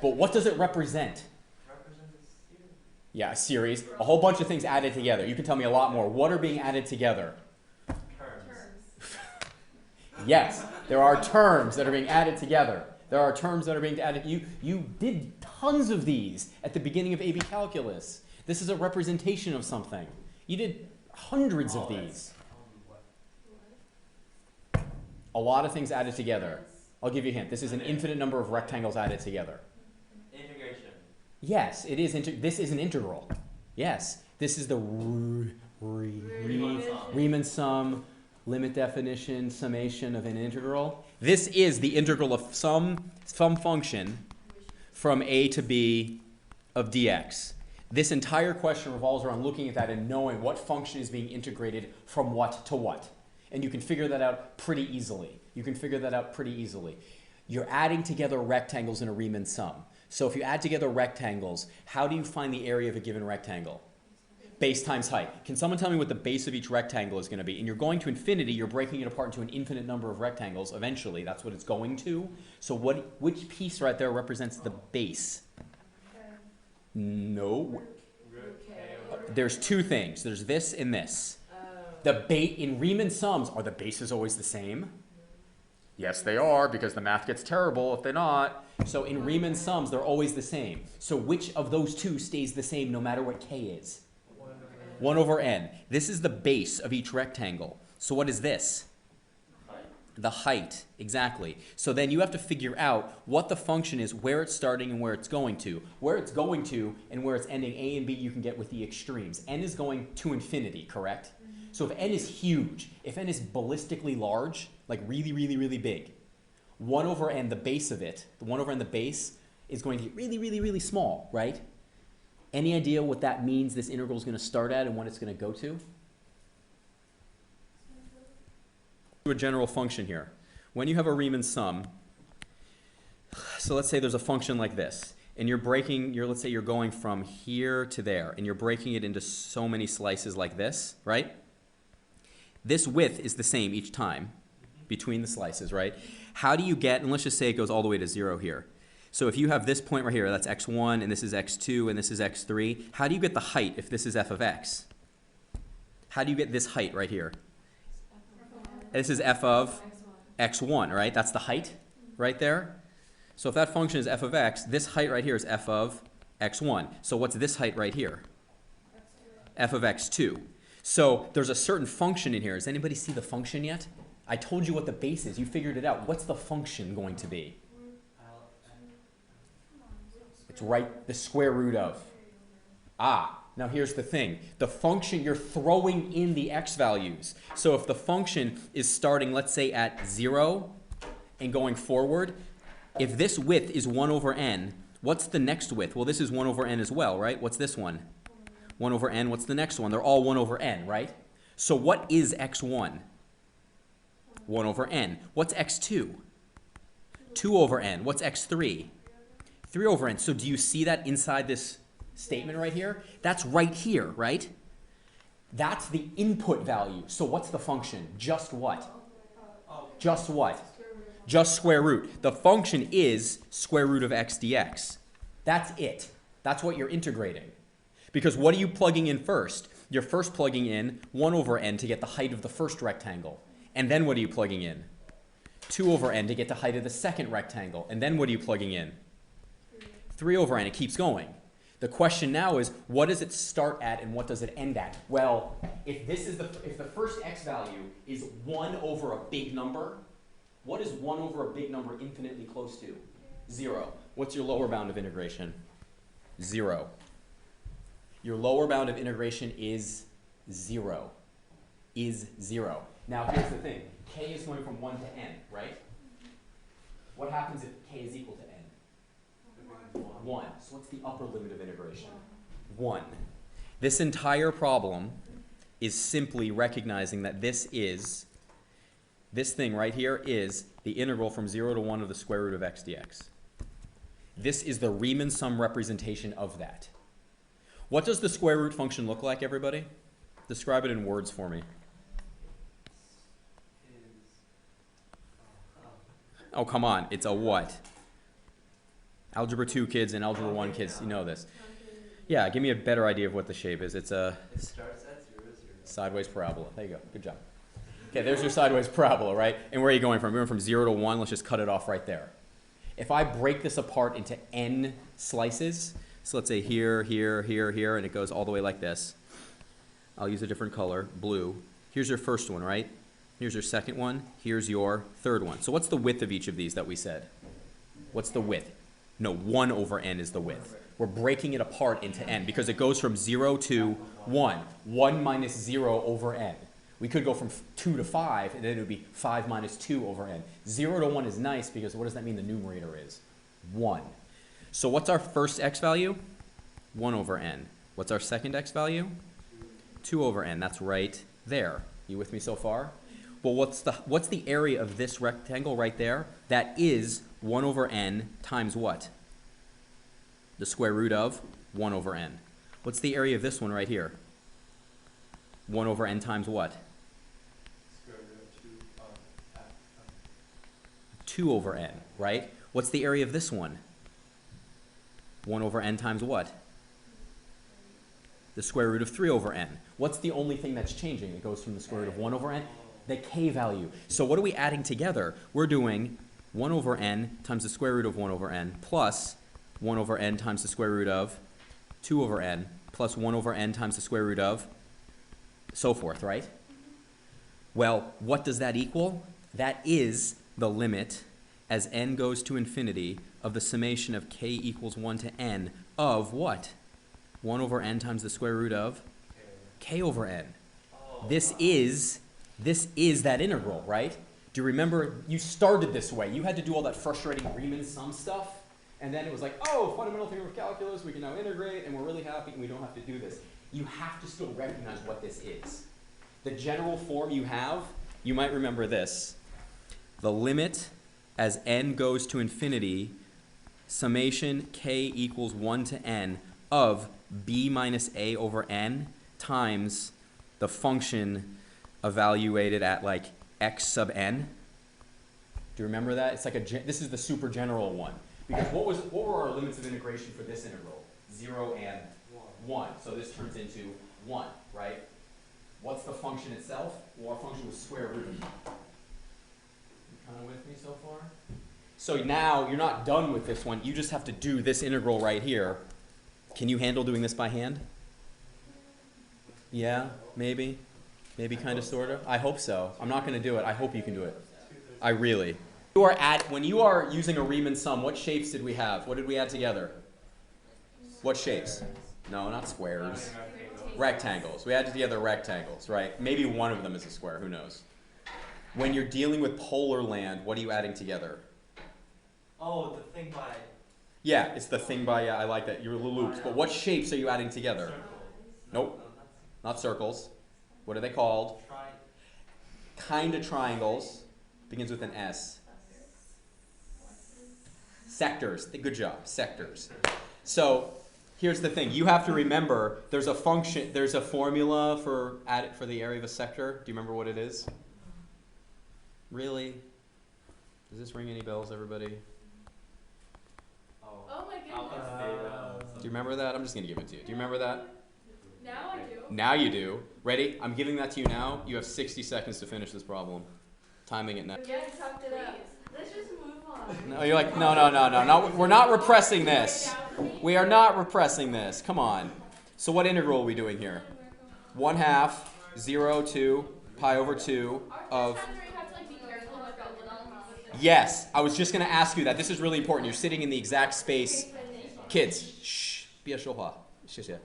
But what does it represent? Yeah, a series. A whole bunch of things added together. You can tell me a lot more. What are being added together? Terms. Yes, there are terms that are being added together. There are terms that are being added. You did tons of these at the beginning of AB Calculus. This is a representation of something. You did hundreds of these. A lot of things added together. I'll give you a hint. This is an infinite number of rectangles added together. Integration. Yes, it is. This is an integral. Yes, this is the Riemann sum, limit definition, summation of an integral. This is the integral of some function from a to b of dx. This entire question revolves around looking at that and knowing what function is being integrated from what to what. And you can figure that out pretty easily. You're adding together rectangles in a Riemann sum. So if you add together rectangles, how do you find the area of a given rectangle? Base times height. Can someone tell me what the base of each rectangle is going to be? And you're going to infinity. You're breaking it apart into an infinite number of rectangles eventually. That's what it's going to. So which piece right there represents the base? No. There's two things. There's this and this. In Riemann sums, are the bases always the same? Yes, they are, because the math gets terrible if they're not. So in Riemann sums, they're always the same. So which of those two stays the same no matter what k is? 1 over n. This is the base of each rectangle. So what is this? The height, exactly. So then you have to figure out what the function is, where it's starting and where it's going to. Where it's going to and where it's ending, a and b you can get with the extremes. N is going to infinity, correct? So if n is huge, if n is ballistically large, like really, really, really big, 1 over n, the base of it, the 1 over n, the base, is going to get really, really, really small, right? Any idea what that means this integral is going to start at and what it's going to go to? A general function here. When you have a Riemann sum, so let's say there's a function like this, and let's say you're going from here to there, and you're breaking it into so many slices like this, right? This width is the same each time between the slices, right? How do you get, and let's just say it goes all the way to 0 here. So if you have this point right here, that's x1, and this is x2, and this is x3, how do you get the height if this is f of x? How do you get this height right here? This is f of x1, right? That's the height right there. So if that function is f of x, this height right here is f of x1. So what's this height right here? F of x2. So there's a certain function in here. Does anybody see the function yet? I told you what the base is. You figured it out. What's the function going to be? It's right, the square root of. Now here's the thing. The function, you're throwing in the x values. So if the function is starting, let's say, at 0 and going forward, if this width is 1 over n, what's the next width? Well, this is 1 over n as well, right? What's this one? 1 over n. What's the next one? They're all 1 over n, right? So what is x1? 1 over n. What's x2? 2 over n. What's x3? 3 over n. So do you see that inside this statement right here? That's right here, right? That's the input value. So what's the function? Just what? Just what? Just square root. The function is square root of x dx. That's it. That's what you're integrating. Because what are you plugging in first? You're first plugging in 1 over n to get the height of the first rectangle. And then what are you plugging in? 2 over n to get the height of the second rectangle. And then what are you plugging in? 3 over n. It keeps going. The question now is, what does it start at and what does it end at? Well, if the first x value is 1 over a big number, what is 1 over a big number infinitely close to? 0. What's your lower bound of integration? 0. Your lower bound of integration is 0. Is 0. Now here's the thing. K is going from 1 to n, right? What happens if k is equal to n? 1. So what's the upper limit of integration? 1. This entire problem is simply recognizing that this thing right here is the integral from 0 to 1 of the square root of x dx. This is the Riemann sum representation of that. What does the square root function look like, everybody? Describe it in words for me. Oh, come on. It's a what? Algebra 2 kids and Algebra 1 kids, you know this. Yeah, give me a better idea of what the shape is. It's a It starts at 0, 0. sideways parabola. There you go. Good job. Okay, there's your sideways parabola, right? And where are you going from? We're going from 0 to 1. Let's just cut it off right there. If I break this apart into n slices, so let's say here, here, here, here, and it goes all the way like this. I'll use a different color, blue. Here's your first one, right? Here's your second one. Here's your third one. So what's the width of each of these that we said? What's the width? No, 1 over n is the width. We're breaking it apart into n because it goes from 0 to 1. 1 minus 0 over n. We could go from 2 to 5, and then it would be 5 minus 2 over n. 0 to 1 is nice because what does that mean the numerator is? 1. So what's our first x value? 1 over n. What's our second x value? 2 over n. That's right there. You with me so far? Well, what's the area of this rectangle right there? That is 1 over n times what? The square root of 1 over n. What's the area of this one right here? 1 over n times what? Square root of 2 over n, right? What's the area of this one? 1 over n times what? The square root of 3 over n. What's the only thing that's changing? It goes from the square root of 1 over n, the k value. So what are we adding together? We're doing 1 over n times the square root of 1 over n plus 1 over n times the square root of 2 over n plus 1 over n times the square root of so forth, right? Well, what does that equal? That is the limit as n goes to infinity of the summation of k equals 1 to n of what? 1 over n times the square root of k over n. This is that integral, right? Do you remember you started this way? You had to do all that frustrating Riemann sum stuff, and then it was like, oh, fundamental theorem of calculus, we can now integrate, and we're really happy, and we don't have to do this. You have to still recognize what this is. The general form you have, you might remember this. The limit as n goes to infinity, summation k equals 1 to n of b minus a over n times the function evaluated at like x sub n. Do you remember that? It's like this is the super general one. Because what were our limits of integration for this integral? 0 and 1. So this turns into 1, right? What's the function itself? Well, our function was square root. You kind of with me so far? So now you're not done with this one. You just have to do this integral right here. Can you handle doing this by hand? Yeah, maybe. Maybe kind of, sort of. I hope so. I'm not going to do it. I hope you can do it. I really. When you are using a Riemann sum, what shapes did we have? What did we add together? What shapes? No, not squares. Rectangles. We added together rectangles, right? Maybe one of them is a square. Who knows? When you're dealing with polar land, what are you adding together? Oh, the thing by... Yeah, it's the thing by, yeah, I like that. You're the loops. But what shapes are you adding together? Nope. Not circles. What are they called? Kind of triangles. Begins with an S. Sectors. Good job. Sectors. So here's the thing. You have to remember there's a function, there's a formula for the area of a sector. Do you remember what it is? Really? Does this ring any bells, everybody? Oh my goodness. Do you remember that? I'm just going to give it to you. Do you remember that? Now I do. Now you do. Ready? I'm giving that to you now. You have 60 seconds to finish this problem. Timing it now. Yeah, you talked it up. Let's just move on. No, you're like, no. We're not repressing this. We are not repressing this. Come on. So what integral are we doing here? 1/2, 0 to pi over 2 of... Yes, I was just going to ask you that. This is really important. You're sitting in the exact space. Kids, shh, 别说话. 谢谢.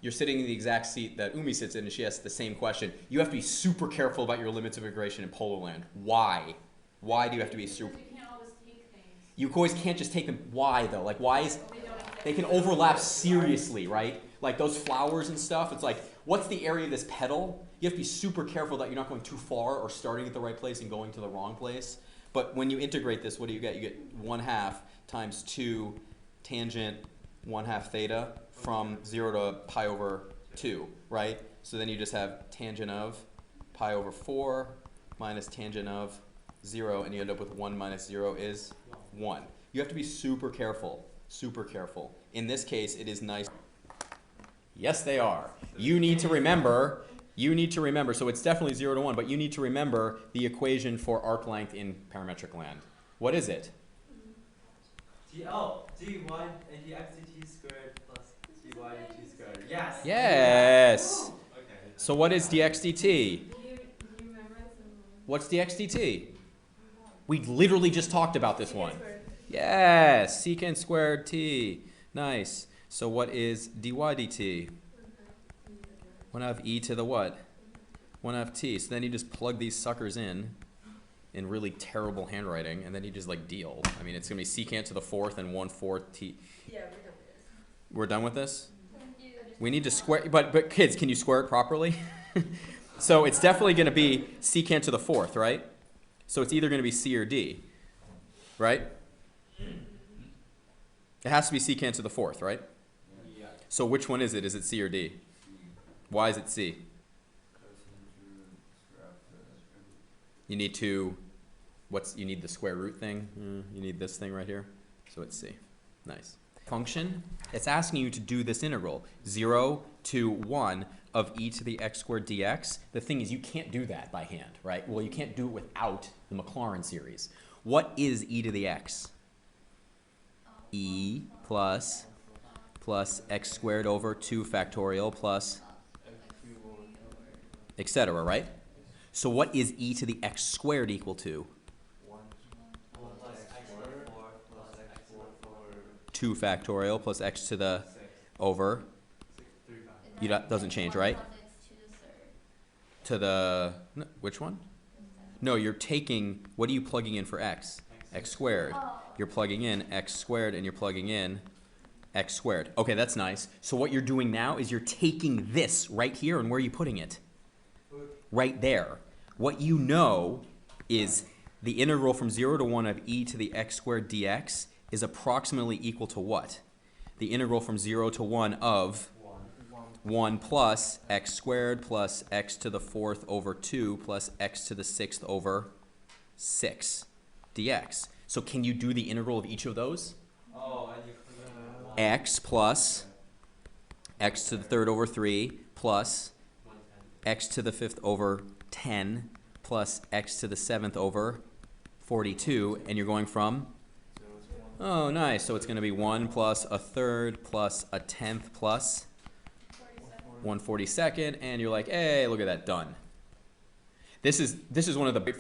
You're sitting in the exact seat that Umi sits in, and she asks the same question. You have to be super careful about your limits of integration in polar land. Why? Why do you have to be super... You can't always take things. You always can't just take them. Why, though? Like, why is... They can overlap seriously, right? Like those flowers and stuff. It's like, what's the area of this petal? You have to be super careful that you're not going too far or starting at the right place and going to the wrong place. But when you integrate this, what do you get? You get 1/2 times 2 tangent 1/2 theta from 0 to pi over 2, right? So then you just have tangent of pi over 4 minus tangent of 0, and you end up with 1 minus 0 is 1. You have to be super careful. Super careful. In this case, it is nice. Yes, they are. You need to remember, so it's definitely 0 to 1, but you need to remember the equation for arc length in parametric land. What is it? dy and dx dt squared plus dy dt squared. Yes. Yes. Okay. So what is dx dt? Do you remember some? What's dx dt? We literally just talked about this one. Squared. Yes, secant squared t. Nice. So what is dy dt? 1 half e to the what? 1 half t. So then you just plug these suckers in really terrible handwriting, and then you just like deal. I mean, it's going to be secant to the 4th and 1/4 t. Yeah, We're done with this? We need to square, but kids, can you square it properly? So it's definitely going to be secant to the 4th, right? So it's either going to be c or d, right? It has to be secant to the 4th, right? Yeah. So which one is it? Is it c or d? Why is it c? You need to, you need the square root thing? You need this thing right here. So it's c. Nice. Function, it's asking you to do this integral, 0 to 1 of e to the x squared dx. The thing is, you can't do that by hand, right? Well, you can't do it without the Maclaurin series. What is e to the x? E plus x squared over 2 factorial plus etc., right? So what is e to the x squared equal to? 2 factorial plus x to the over. Doesn't change, right? To the, which one? No, you're taking, what are you plugging in for x? X squared. You're plugging in x squared and you're plugging in x squared. Okay, that's nice. So what you're doing now is you're taking this right here, and where are you putting it? Right there. What you know is the integral from 0 to 1 of e to the x squared dx is approximately equal to what? The integral from 0 to 1 of 1 plus x squared plus x to the 4th over 2 plus x to the 6th over 6 dx. So can you do the integral of each of those? Oh, and you put X plus x to the 3rd over 3 plus x to the 5th over 10 plus x to the 7th over 42, and you're going from? Oh, nice. So it's going to be 1 plus a 3rd plus a 10th plus 1/42, and you're like, hey, look at that, done. This is one of the big